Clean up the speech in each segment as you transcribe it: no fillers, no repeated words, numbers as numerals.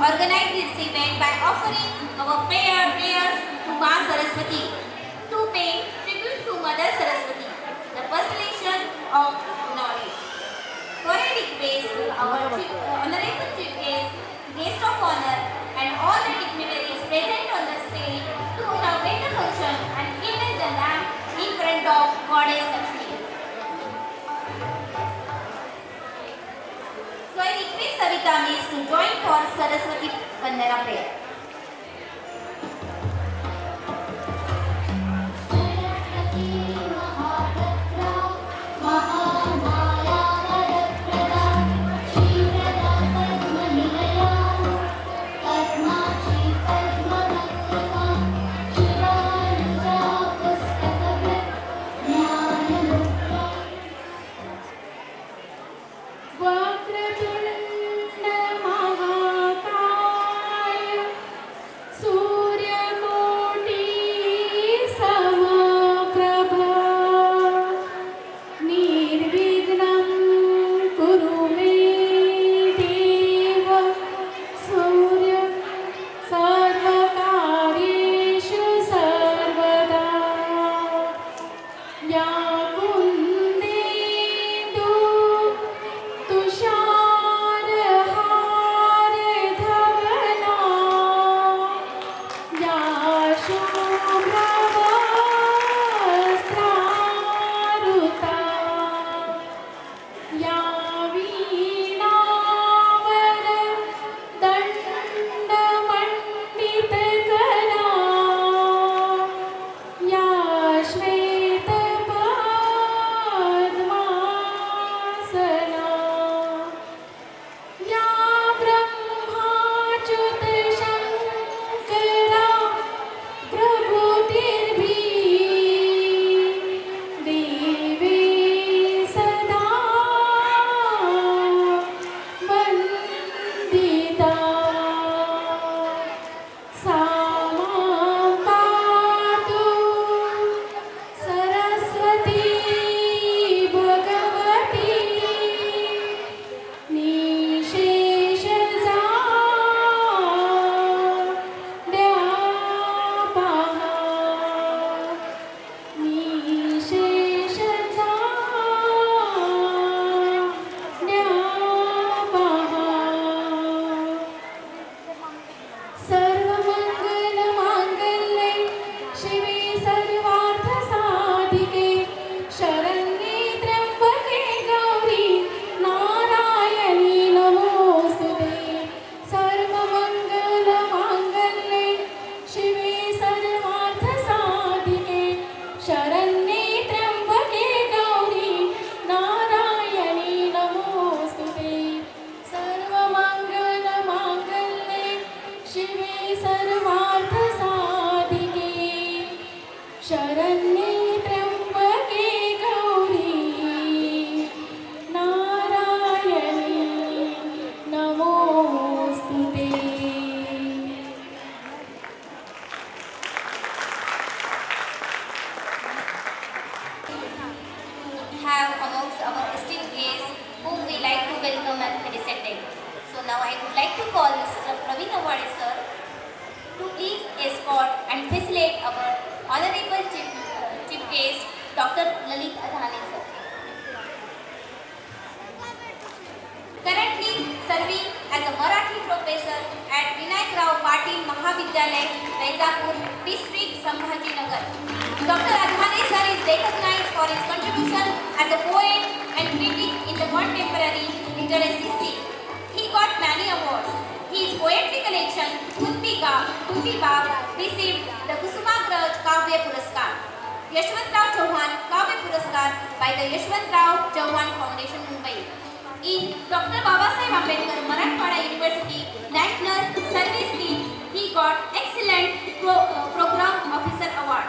organize this event by offering our prayers to Ma Saraswati to pay tribute to Mother Saraswati, the personalization of knowledge. For a request, our honorable chief guest of honor, and all the dignitaries present on the stage to inaugurate the function and kindle the lamp in front of Goddess Lakshmi. So I request Savita Miss to join for Saraswati Vandana prayer. Have amongst our esteemed guests whom we like to welcome at the table. So now I would like to call Mr. Praveen Awade sir to please escort and facilitate our honorable chief guest Dr. Lalit Adhane sir. Currently serving as a Marathi professor at Vinayak Rao Patil Mahavidyalaya, Raizapur, District Sambhajinagar. Dr. Adhane sir is recognized for his contribution as a poet and critic in the contemporary literacy scene. He got many awards. His poetry collection, Kutti Baag, received the Kusumagraj Kavya Puraskar, Yashwantrao Chauhan Kavya Puraskar by the Yashwantrao Chauhan Foundation, Mumbai. In Dr. Babasaheb Ambedkar Marathwada University National Service Scheme, he got Excellent Program Officer Award.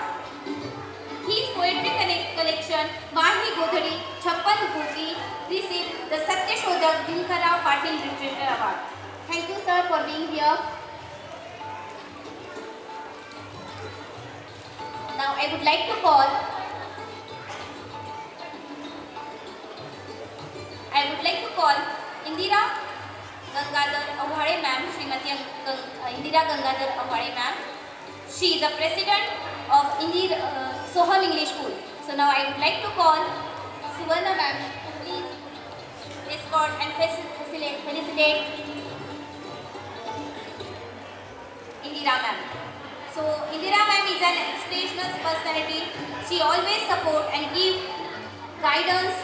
His poetry collection, Mahi Godhadi, Chappan Gopi, received the Satyashodak Dinkarao Patil Literature Award. Thank you, sir, for being here. Now, I would like to call Indira Gangadhar Avhade ma'am, Srimati Indira Gangadhar Avhade ma'am. She is the president of Soham English School. So now I would like to call Suvarna ma'am to please escort and felicitate Indira ma'am. So Indira ma'am is an inspirational personality. She always support and give guidance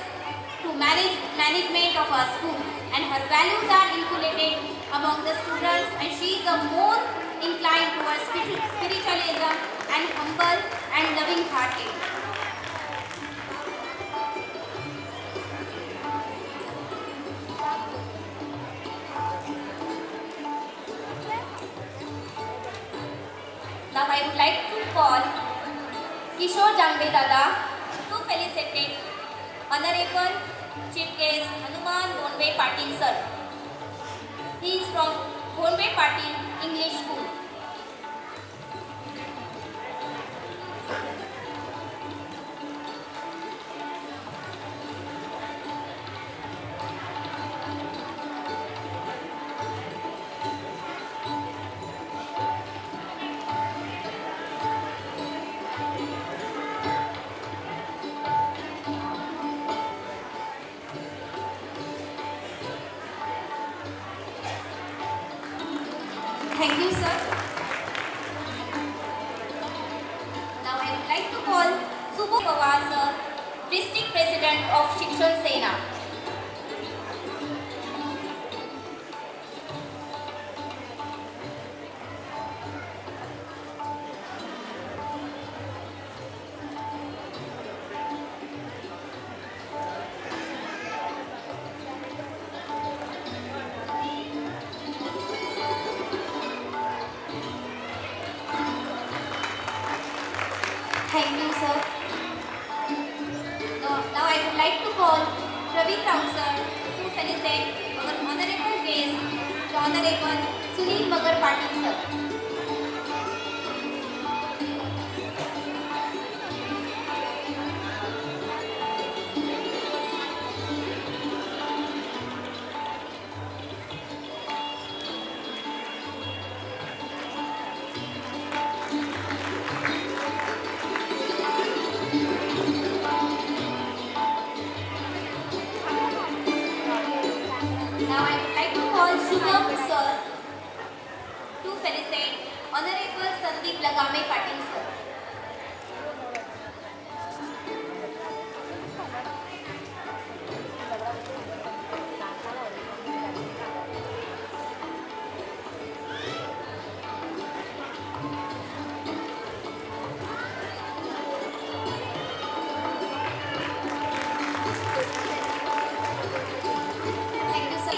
to management of our school, and her values are inculcated among the students, and she is a more inclined towards spiritualism and humble and loving hearted. Now I would like to call Kishore Jangbe Dada to felicitate Honorable Chief Guest Hanuman Bonve Patil sir. He is from Bonve Patil English School. Thank you, sir. Now I would like to call Subbu Pawar, sir, District President of Shikshan Sena. Thank you, sir. Now I would like to call Ravi Rao, sir, to felicitate our honorable guest, the Honorable Sunil Magar Patil, sir. Now I would like to call Shubham sir to felicitate Honorable Sandeep Lagame Patil sir.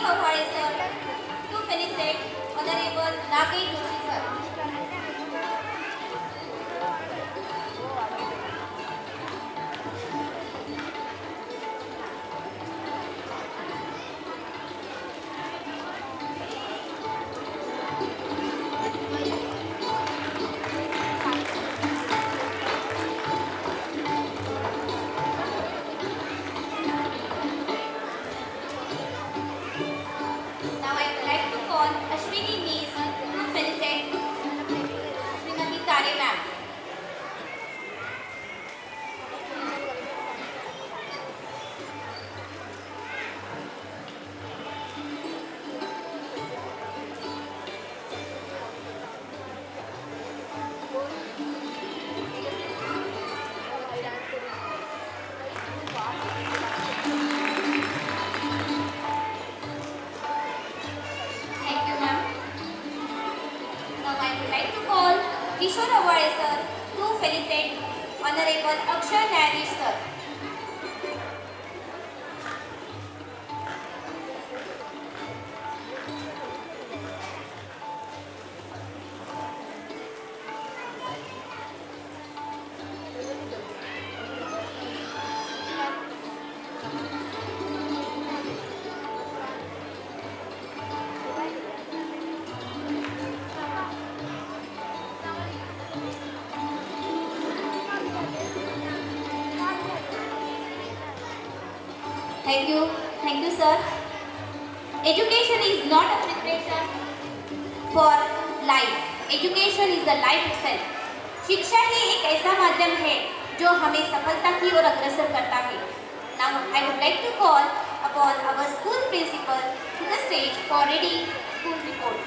Avhade sir to felicitate Honorable Nagesh Joshi sir. Now I would like to call Ashwini Mees to felicitate Srimati Tare ma'am. Thank you, ma'am. Now I would like to call Kishore Avhade sir to felicitate Honorable Akshay Nayadesh sir. Thank you, sir. Education is not a preparation for life. Education is the life itself. शिक्षा ही एक ऐसा माध्यम है जो हमें सफलता की or अग्रसर करता है. Now I would like to call upon our school principal to the stage for reading school report.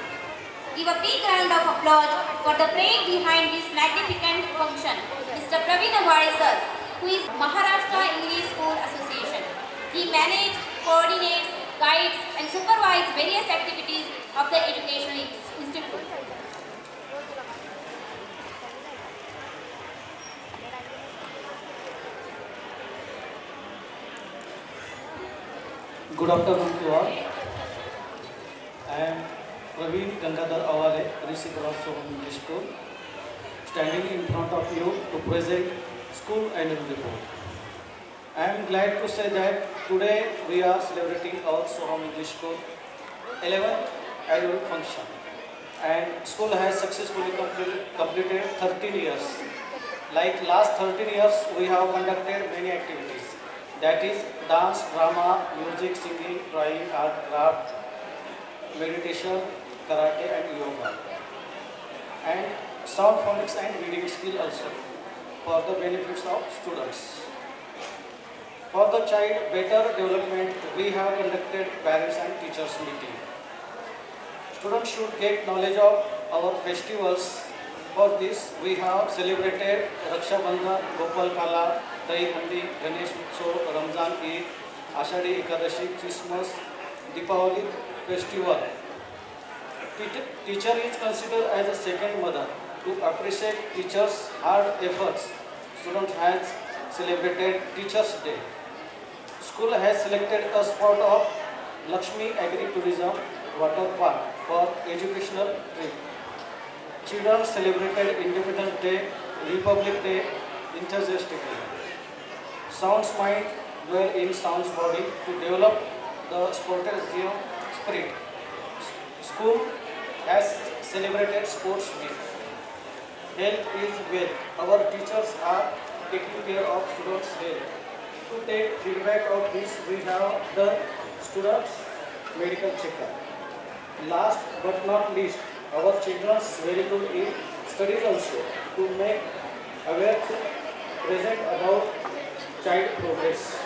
Give a big round of applause for the brain behind this magnificent function, Mr. Praveen Awade sir, who is Maharashtra English School Association. He manages, coordinates, guides and supervises various activities of the educational institute. Good afternoon to all. I am Praveen Gangadhar Awade, principal of Soham English School, standing in front of you to present school annual report. I am glad to say that today we are celebrating our Soham English School 11th annual function, and school has successfully completed 13 years. Like last 13 years, we have conducted many activities. That is dance, drama, music, singing, drawing, art, craft, meditation, karate and yoga. And sound phonics and reading skill also for the benefits of students. For the child better development, we have conducted parents and teachers meeting. Students should get knowledge of our festivals. For this, we have celebrated Raksha Bandhan, Gopal Kala, Dahi Handi, Ganesh Utsav, Ramzan Eid, Ashadi Ekadashi, Christmas, Deepavali festival. Teacher is considered as a second mother. To appreciate teachers' hard efforts, students has celebrated Teachers' Day. School has selected a spot of Lakshmi Agri-Tourism Water Park for educational trip. Children celebrated Independence Day, Republic Day enthusiastically. Sound's mind dwell in sound's body to develop the sportsmanship spirit. School has celebrated Sports Week. Health is wealth. Our teachers are taking care of students' health. To take feedback of this, we have done students' medical checkup. Last but not least, our children's very good in studies also to make aware present about child progress.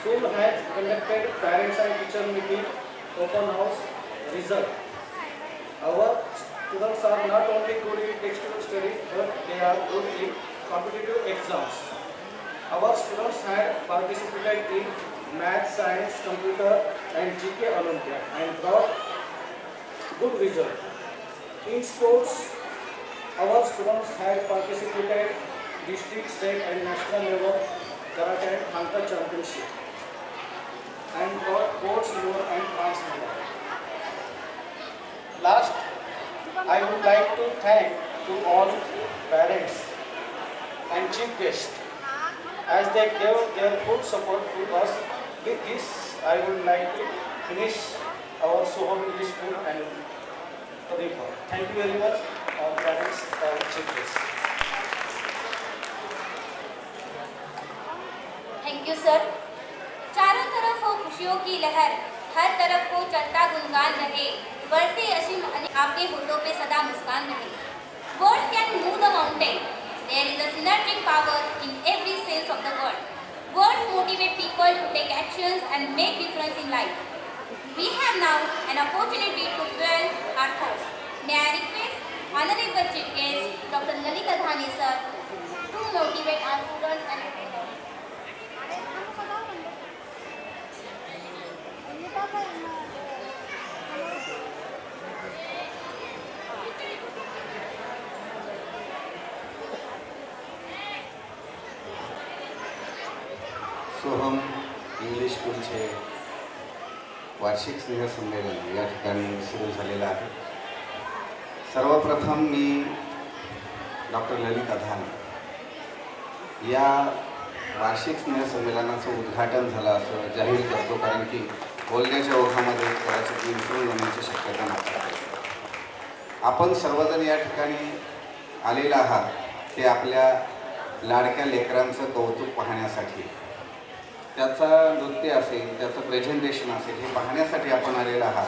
School has conducted parents and teacher meeting, open house, result. Our students are not only good in textbook studies, but they are good in competitive exams. Our students had participated in math, science, computer and GK Olympiad and brought good result. In sports, our students had participated district, state and national level karate and Hanka championship and got gold, silver and bronze medal. Last, I would like to thank to all parents and chief guests as they gave their full support to us. With this, I would like to finish our Soham English School annual report. Thank you very much, all parents and chief guests. Thank you sir. चारों तरफ हो खुशियों की लहर, हर तरफ को चलता गुनगान रहे, बरसे असीम आपके होठों पे सदा मुस्कान रहे. Words can move the mountain. There is a synergic power in every sense of the word. Words motivate people to take actions and make difference in life. We have now an opportunity to fuel our thoughts. May I request Honorable Chief Guest Dr. Lalit Adhane sir to motivate our students and Soham English स्कूलचे वार्षिक स्नेहसंमेलन या ठिकाणी सुरू झालेलं आहे. सर्वप्रथम मी doctor ललित अधाने या वार्षिक स्नेहसंमेलनाचं उद्घाटन झालं असं जाहीर करतो, कारण की बोलण्याच्या ओघामध्ये कदाचित विसरून जाण्याची शक्यता नसते. आपण सर्वजण या ठिकाणी आलेला आहात ते आपल्या लाडक्या लेकरांचं कौतुक पाहण्यासाठी. त्याचा नृत्य असेल, त्याचं प्रेझेंटेशन असेल, हे पाहण्यासाठी आपण आलेलो आहात.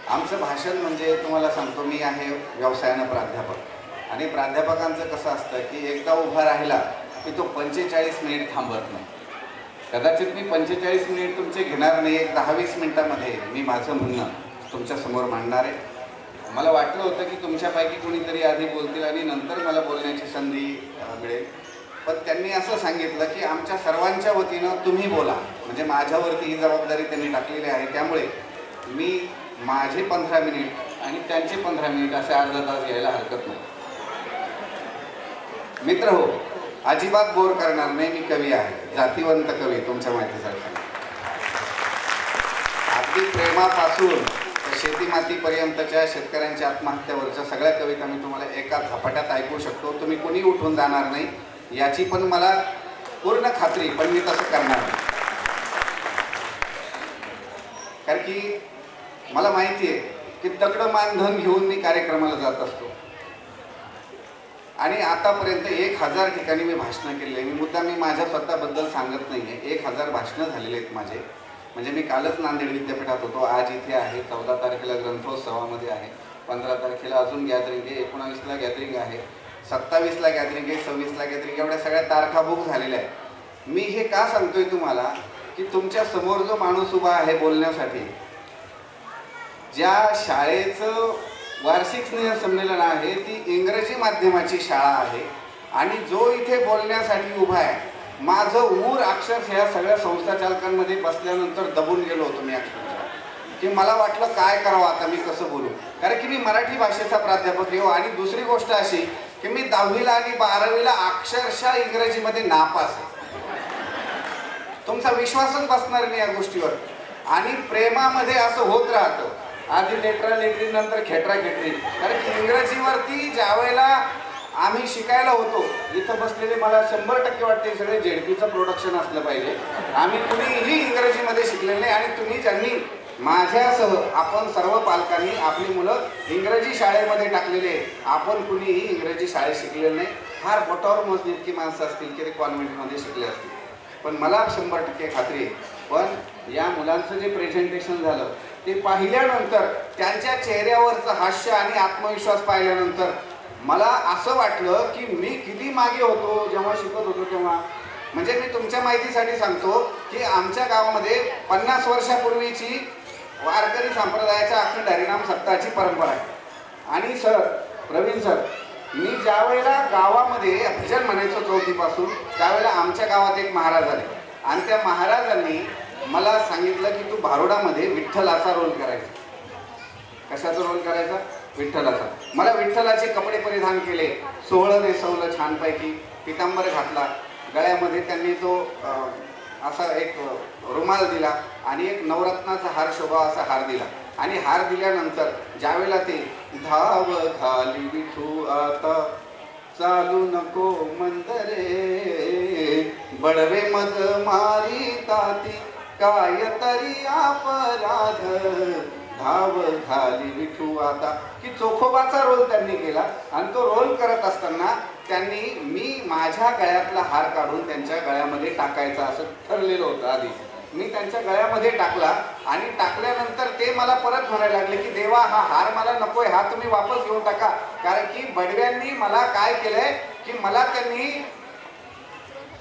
आमचं भाषण म्हणजे तुम्हाला सांगतो, मी आहे व्यवसायानं प्राध्यापक आणि प्राध्यापकांचं कसं असतं की एकदा उभा राहिला की तो 45 मिनिट थांबत नाही. कदाचित मी 45 मिनिट तुमचे घेणार नाही, एक 10-20 मिनिटामध्ये मी माझं म्हणणं तुमच्यासमोर मांडणार आहे. मला वाटलं होतं की तुमच्यापैकी कोणीतरी आधी बोलतील आणि नंतर मला बोलण्याची संधी मिळेल, पण त्यांनी असं सांगितलं की आमच्या सर्वांच्या वतीनं तुम्ही बोला, म्हणजे माझ्यावरती ही जबाबदारी त्यांनी टाकलेली आहे. त्यामुळे मी माझे 15 मिनिट आणि त्यांचे 15 मिनिट असे अर्धा तास घ्यायला हरकत नाही. मित्र हो, अजिबात बोर करणार नाही. मी कवी आहे, जातीवंत कवी. तुमच्या माहितीसाठी अगदी प्रेमापासून शेतीमातीपर्यंतच्या शेतकऱ्यांच्या आत्महत्यावरच्या सगळ्या कविता मी तुम्हाला एका झपाट्यात ऐकू शकतो. तुम्ही कोणी उठून जाणार नाही याची पण मला पूर्ण खात्री, पण मी तसं करणार नाही. कारण की मला माहिती आहे की तगडं मानधन घेऊन मी कार्यक्रमाला जात असतो आणि आतापर्यंत 1000 ठिकाणी मी भाषणं केलेली आहे. मी माझ्या स्वतःबद्दल सांगत नाही आहे. 1000 भाषणं झालेले आहेत माझे. म्हणजे मी कालच नांदेड विद्यापीठात होतो, आज इथे आहे, 14 तारखेला ग्रंथोत्सवामध्ये आहे, 15 तारखेला अजून गॅदरिंग आहे, 19ला गॅदरिंग आहे, 27ला गॅदरिंग आहे, 26ला गॅदरिंग. एवढ्या सगळ्या तारखा बुक झालेल्या आहेत. मी हे का सांगतोय तुम्हाला की तुमच्या समोर जो माणूस उभा आहे बोलण्यासाठी, ज्या शाळेचं वार्षिक स्नेहसंमेलन आहे ती इंग्रजी माध्यमाची शाळा आहे आणि जो इथे बोलण्यासाठी उभा आहे, माझं ऊर अक्षरशः ह्या सगळ्या संस्था चालकांमध्ये बसल्यानंतर दबून गेलो होतो मी अक्षरशः, की मला वाटलं काय करावं आता, मी कसं बोलू. कारण की मी मराठी भाषेचा प्राध्यापक आहे आणि दुसरी गोष्ट अशी की मी 10वीला आणि 12वीला अक्षरशः इंग्रजीमध्ये नापास आहे. तुमचा विश्वासच बसणार नाही या गोष्टीवर. आणि प्रेमामध्ये असं होत राहतं, आधी लेटरा लेटरी नंतर खेटरा खेटरी. कारण की इंग्रजीवरती ज्या वेळेला आम्ही शिकायला होतो, इथं बसलेले मला 100% वाटते सगळे जेडपीचं प्रोडक्शन असलं पाहिजे. आम्ही कुणीही इंग्रजीमध्ये शिकलेले नाही आणि तुम्ही ज्यांनी माझ्यासह आपण सर्व पालकांनी आपली मुलं इंग्रजी शाळेमध्ये टाकलेले, आपण कुणीही इंग्रजी शाळेत शिकलेले नाही. फार बोटावर मोजणी इतकी माणसं असतील की ते कॉन्व्हेंटमध्ये शिकले असतील, पण मला 100% खात्री आहे. पण या मुलांचं जे प्रेझेंटेशन झालं ते पाहिल्यानंतर, त्यांच्या चेहऱ्यावरचं हास्य आणि आत्मविश्वास पाहिल्यानंतर मला असं वाटलं की मी किती मागे होतो जेव्हा शिकत होतो तेव्हा. म्हणजे मी तुमच्या माहितीसाठी सांगतो की आमच्या गावामध्ये 50 वर्षापूर्वीची वारकरी संप्रदायाच्या अखंड हरिनाम सप्ताहाची परंपरा आहे. आणि सर, प्रवीण सर, मी ज्या वेळेला गावामध्ये भजन म्हणायचो 4थीपासून, त्यावेळेला आमच्या गावात एक महाराज आले आणि त्या महाराजांनी मला सांगितलं की तू भारुडामध्ये विठ्ठलाचा रोल करायचा. कशाचा रोल करायचा? विठ्ठलाचा. मला विठ्ठलाचे कपडे परिधान केले, सोहळं नेसवलं छानपैकी, पितांबर घातला, गळ्यामध्ये त्यांनी तो असा एक रुमाल दिला आणि एक नवरत्नाचा हार शोभा असा हार दिला. आणि हार दिल्यानंतर ज्यावेळेला ते धाव घाली विठू आता चालू नको मंदरे, बडवे मद मारी ताती काय तरी अपराध, धाव घाली विठू आता. की चोखोबाचा रोल त्यांनी केला आणि तो रोल करत असताना त्यांनी मी माझ्या गळ्यातला हार काढून त्यांच्या गळ्यामध्ये टाकायचा असं ठरलेलं होतं. आधी मी त्यांच्या गळ्यामध्ये टाकला आणि टाकल्यानंतर ते मला परत म्हणायला लागले की देवा, हा हार मला नकोय, हा तुम्ही वापस घेऊन टाका. कारण की बडव्यांनी मला काय केलंय की मला त्यांनी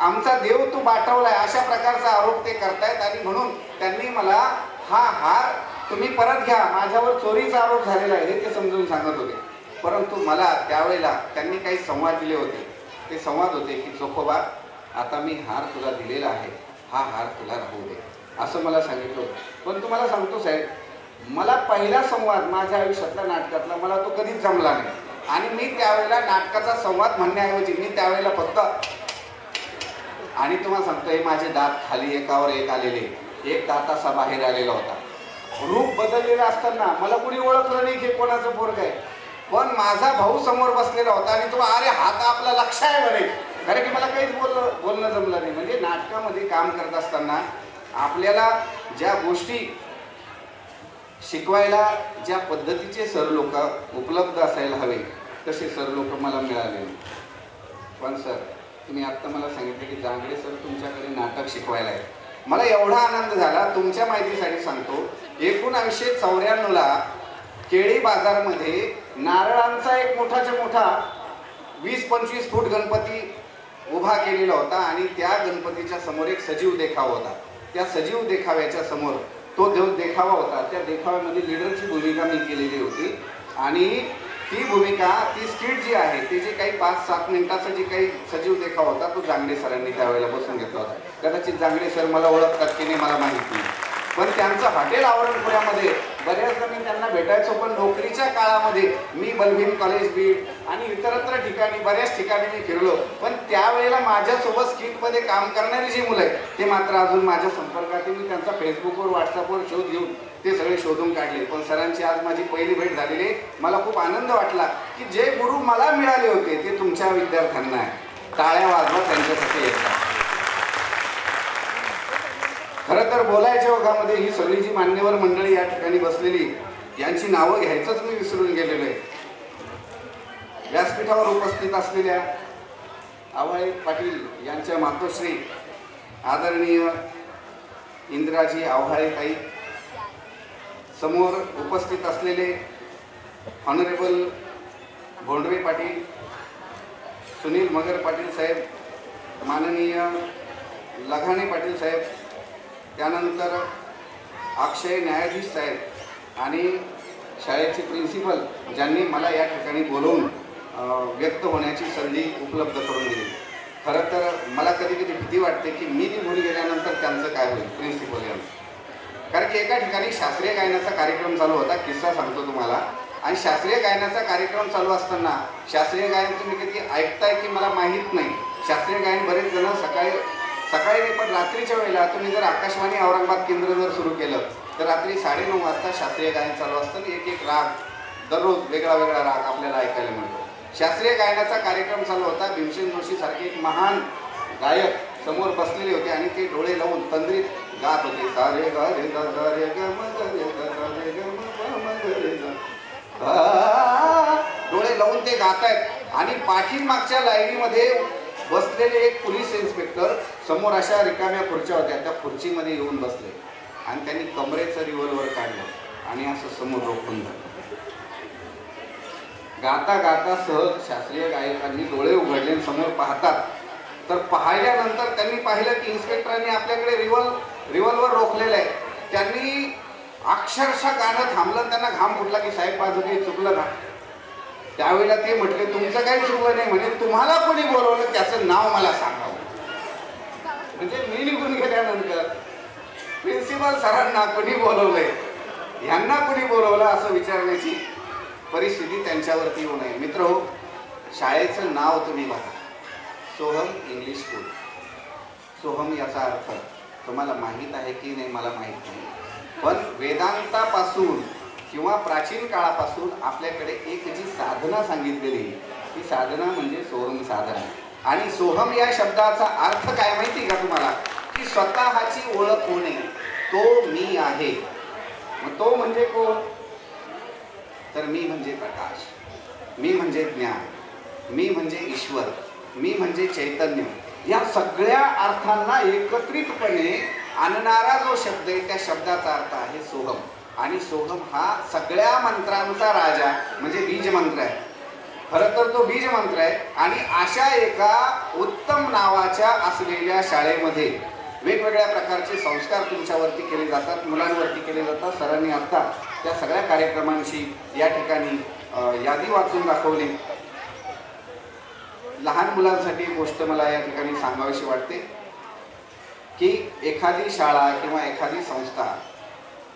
आमचा देव तू बाटवलाय अशा प्रकारचा आरोप ते करतायत आणि म्हणून त्यांनी मला हा हार तुम्ही परत घ्या, माझ्यावर चोरीचा आरोप झालेला आहे हे ते समजून सांगत होते. परंतु मला त्यावेळेला त्यांनी काही संवाद दिले होते. ते संवाद होते की चोखोबा, आता मी हार तुला दिलेला आहे, हा हार तुला राहू दे, असं मला सांगितलं होतं. पण तुम्हाला सांगतो साहेब, मला पहिला संवाद माझ्या आयुष्यातला नाटकातला मला तो कधीच जमला नाही. आणि मी त्यावेळेला नाटकाचा संवाद म्हणण्याऐवजी मी त्यावेळेला फक्त, आणि तुम्हाला सांगतो हे माझे दात खाली एकावर एक आलेले, एक दात असा बाहेर आलेला होता. रूप बदललेलं असताना मला कुणी ओळखलं नाही की कोणाचं पोरग आहे. पण माझा भाऊ समोर बसलेला होता आणि तो अरे हा तर आपला लक्ष आहे म्हणे. कारण की मला काहीच बोलणं जमलं नाही. म्हणजे नाटकामध्ये काम करत असताना आपल्याला ज्या गोष्टी शिकवायला ज्या पद्धतीचे सर लोक उपलब्ध असायला हवे तसे सर लोक मला मिळाले. पण सर, तुम्ही आत्ता मला सांगितलं की जांगडे सर तुमच्याकडे नाटक शिकवायला आहे. मला एवढा आनंद झाला, तुमच्या माहितीसाठी सांगतो, 1994ला केळी बाजारमध्ये नारळांचा एक मोठाच्या मोठा 20-25 फूट गणपती उभा केलेला होता आणि त्या गणपतीच्या समोर एक सजीव देखावा होता. त्या सजीव देखाव्याच्या समोर तो जो देखावा होता, त्या देखाव्यामध्ये लीडरची भूमिका मी केलेली होती आणि ती भूमिका, ती स्किट जी आहे, ती जी काही 5-7 मिनिटाचा जी काही सजीव देखावा होता, तो जांगडे सरांनी त्यावेळेला बसून घेतला होता. कदाचित जांगडे सर मला ओळखतात की नाही मला माहिती नाही, पण त्यांचं हॉटेल आवरणपुऱ्यामध्ये बऱ्याचदा मी त्यांना भेटायचो. पण नोकरीच्या काळामध्ये मी बलभीम कॉलेज बीड आणि इतरत्र ठिकाणी बऱ्याच ठिकाणी मी फिरलो, पण त्यावेळेला माझ्यासोबत स्किटमध्ये काम करणारी जी मुलं आहेत ते मात्र अजून माझ्या संपर्कात. मी त्यांचा फेसबुकवर व्हॉट्सअपवर शोध घेऊन ते सगळे शोधून काढले. पण सरांची आज माझी पहिली भेट झालेली, मला खूप आनंद वाटला की जे गुरु मला मिळाले होते ते तुमच्या विद्यार्थ्यांना आहे. टाळ्या वाजवा त्यांच्यासाठी एकदा. खरं तर बोलायच्या ओघामध्ये ही सगळी जी मान्यवर मंडळी या ठिकाणी बसलेली, यांची नावं घ्यायचंच मी विसरून गेलेलो आहे. व्यासपीठावर उपस्थित असलेल्या आव्हाळे पाटील यांच्या मातोश्री आदरणीय इंदिराजी आव्हाळे ताई, समोर उपस्थित असलेले ऑनरेबल भोंडवे पाटील, सुनील मगर पाटील साहेब, माननीय लघाणे पाटील साहेब, त्यानंतर अक्षय न्यायाधीश साहेब आणि शाळेचे प्रिन्सिपल, ज्यांनी मला या ठिकाणी बोलवून व्यक्त होण्याची संधी उपलब्ध करून दिली. खरं तर मला कधी कधी भीती वाटते की मी निघून गेल्यानंतर त्यांचं काय होईल, प्रिन्सिपल यांचं. कारण की एका ठिकाणी शास्त्रीय गायनाचा कार्यक्रम चालू होता, किस्सा सांगतो तुम्हाला. आणि शास्त्रीय गायनाचा कार्यक्रम चालू असताना, शास्त्रीय गायन तुम्ही कधी ऐकताय की मला माहीत नाही, शास्त्रीय गायन बरेच जण सकाळी नाही पण रात्रीच्या वेळेला तुम्ही जर आकाशवाणी औरंगाबाद केंद्र जर सुरू केलं तर रात्री 9:30 वाजता शास्त्रीय गायन चालू असतं. एक राग, दररोज वेगळा वेगळा राग आपल्याला ऐकायला मिळतो. शास्त्रीय गायनाचा कार्यक्रम चालू होता. भीमसेन जोशी सारखे एक महान गायक समोर बसलेले होते आणि ते डोळे लावून तंद्रीत गात होते. सारे गा रे गा गा रे ग म ग रे गा गा रे ग म ग रे गा. डोळे लावून ते गात आहेत आणि पाठीमागच्या लाईनीमध्ये बसलेले एक पोलीस इन्स्पेक्टर समोर अशा रिकाम्या खुर्च्या होत्या, त्या खुर्चीमध्ये येऊन बसले आणि त्यांनी कमरेचं रिव्हॉल्वर काढलं आणि असं समोर रोखून धरलं. गाता गाता सहज शास्त्रीय गायकांनी डोळे उघडले, समोर पाहतात तर पाहिल्यानंतर त्यांनी पाहिलं की इन्स्पेक्टरांनी आपल्याकडे रिव्हॉल्वर रोखलेलं आहे. त्यांनी अक्षरशः गाणं थांबलं, त्यांना घाम फुटला की साहेब माझं काही चुकलं का. त्यावेळेला ते म्हटले तुमचं काही चुकलं नाही म्हणे, तुम्हाला कोणी बोलवलं त्याचं नाव मला सांगावं. म्हणजे मी निघून गेल्यानंतर प्रिन्सिपल सरांना कोणी बोलवलंय, ह्यांना कोणी बोलवलं असं विचारण्याची परिस्थिती त्यांच्यावरती येऊ नये. मित्र, शाळेचं नाव तुम्ही बघा, सोहम इंग्लिश स्कूल. सोहम याचा अर्थ तुम्हाला माहीत आहे की नाही मला माहीत नाही, पण वेदांतापासून किंवा प्राचीन काळापासून आपल्याकडे एक जी साधना सांगितलेली, ती साधना म्हणजे सोहम साधना. आणि सोहम या शब्दाचा अर्थ काय माहिती का तुम्हाला, की स्वतःची ओळख होणे. तो मी आहे. मग तो म्हणजे कोण, तर मी म्हणजे प्रकाश, मी म्हणजे ज्ञान, मी म्हणजे ईश्वर, मी म्हणजे चैतन्य. या सगळ्या अर्थांना एकत्रितपणे आणणारा जो शब्द आहे त्या शब्दाचा अर्थ आहे सोहम. आणि सोहम हा सगळ्या मंत्रांचा राजा म्हणजे बीज मंत्र आहे. खरं तर तो बीज मंत्र आहे. आणि अशा एका उत्तम नावाच्या असलेल्या शाळेमध्ये वेगवेगळ्या प्रकारचे संस्कार तुमच्यावरती केले जातात, मुलांवरती केले जातात. सरांनी आता त्या सगळ्या कार्यक्रमांची या ठिकाणी यादी वाचून दाखवली. लहान मुलांसाठी गोष्ट मला या ठिकाणी सांगावीशी वाटते की एखादी शाळा किंवा एखादी संस्था,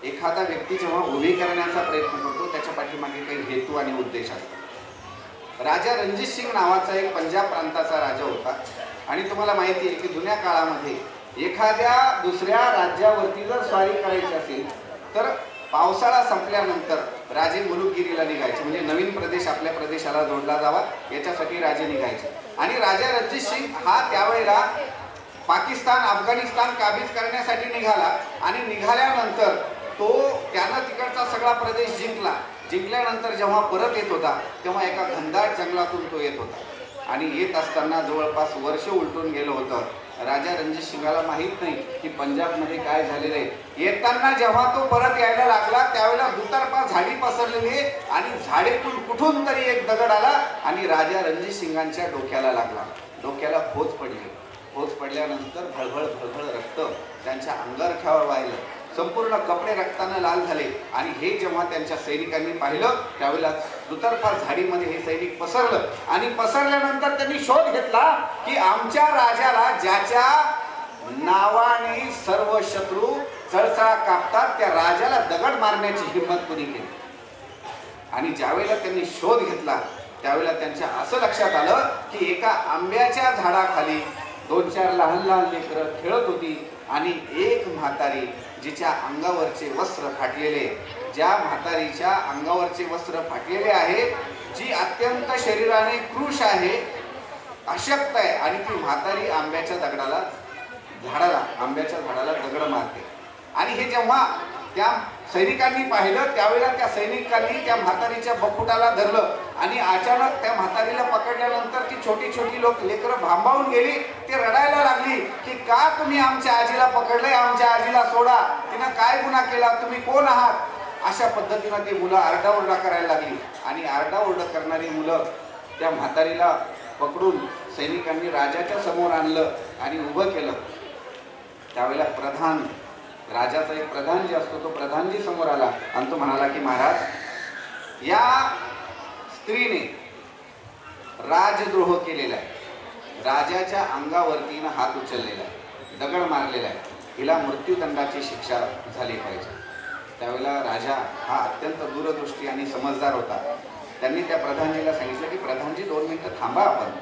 एखादा व्यक्ती जेव्हा उभी करण्याचा प्रयत्न करतो त्याच्या पाठीमागे काही हेतू आणि उद्देश असतात. राजा रणजित सिंग नावाचा एक पंजाब प्रांताचा राजा होता. आणि तुम्हाला माहिती आहे की जुन्या काळामध्ये एखाद्या दुसऱ्या राज्यावरती जर स्वारी करायची असेल तर पावसाळा संपल्यानंतर राजे मुलुकगिरीला निघायचे, म्हणजे नवीन प्रदेश आपल्या प्रदेशाला जोडला जावा याच्यासाठी राजे निघायचे. आणि राजा रणजित सिंग हा त्यावेळेला पाकिस्तान अफगाणिस्तान काबीज करण्यासाठी निघाला. आणि निघाल्यानंतर तो त्यानं तिकडचा सगळा प्रदेश जिंकला. जिंकल्यानंतर जेव्हा परत येत होता तेव्हा एका घनदाट जंगलातून तो येत होता. आणि येत असताना जवळपास वर्ष उलटून गेलं होतं. राजा रणजित सिंगाला माहीत नाही की पंजाबमध्ये काय झालेलं आहे। येताना जेव्हा तो परत यायला लागला त्यावेळेला दुतर्फा झाडी पसरलेली आणि झाडीतून कुठून तरी एक दगड आला आणि राजा रणजित सिंगांच्या डोक्याला लागला। डोक्याला खोच पडली। खोच पडल्यानंतर भळभळ भळभळ रक्त त्यांच्या अंगरख्यावर वाहिलं। संपूर्ण कपडे रक्ताने लाल झाले आणि हे जेव्हा त्यांच्या सैनिकांनी पाहिलं त्यावेळेला दुतर्फा झाडीमध्ये हे सैनिक पसरलं आणि पसरल्यानंतर त्यांनी शोध घेतला की आमच्या राजाला ज्याच्या नावाने सर्व शत्रू चळचळा कापतात त्या राजाला दगड मारण्याची हिंमत कोणी केली। आणि ज्यावेळेला त्यांनी शोध घेतला त्यावेळेला त्यांच्या असं लक्षात आलं की एका आंब्याच्या झाडाखाली 2-4 लहान लहान लेकरं खेळत होती आणि एक म्हातारी जिच्या अंगावरचे वस्त्र फाटलेले, ज्या म्हातारीच्या अंगावरचे वस्त्र फाटलेले आहे, जी अत्यंत शरीराने कृश आहे, अशक्त आहे आणि ती म्हातारी आंब्याच्या झाडाला दगड मारते। आणि हे जेव्हा त्या सैनिकांनी पाहिलं त्यावेळेला त्या सैनिकांनी त्या म्हातारीच्या बकुटाला धरलं आणि अचानक त्या म्हातारीला पकडल्यानंतर ती छोटी छोटी लेकरं भांबावून गेली। ते रडायला लागली की का तुम्ही आमच्या आजीला पकडलंय, आमच्या आजीला सोडा, तिनं काय गुन्हा केला, तुम्ही कोण आहात? अशा पद्धतीनं ती मुलं आरडाओरडा करायला लागली आणि आरडाओरडा करणारी मुलं त्या म्हातारीला पकडून सैनिकांनी राजाच्या समोर आणलं आणि उभं केलं। त्यावेळेला राजाचा एक प्रधान जे असतो तो प्रधानजी समोर आला आणि तो म्हणाला की महाराज, या स्त्रीने राजद्रोह केलेला आहे, राजाच्या अंगावरती हात उचललेला आहे, दगड मारलेला आहे, हिला मृत्यूदंडाची शिक्षा झाली पाहिजे। त्यावेळेला राजा हा अत्यंत दूरदृष्टी आणि समजदार होता। त्यांनी त्या प्रधानजीला सांगितलं की प्रधानजी 2 मिनिटं थांबा आपण।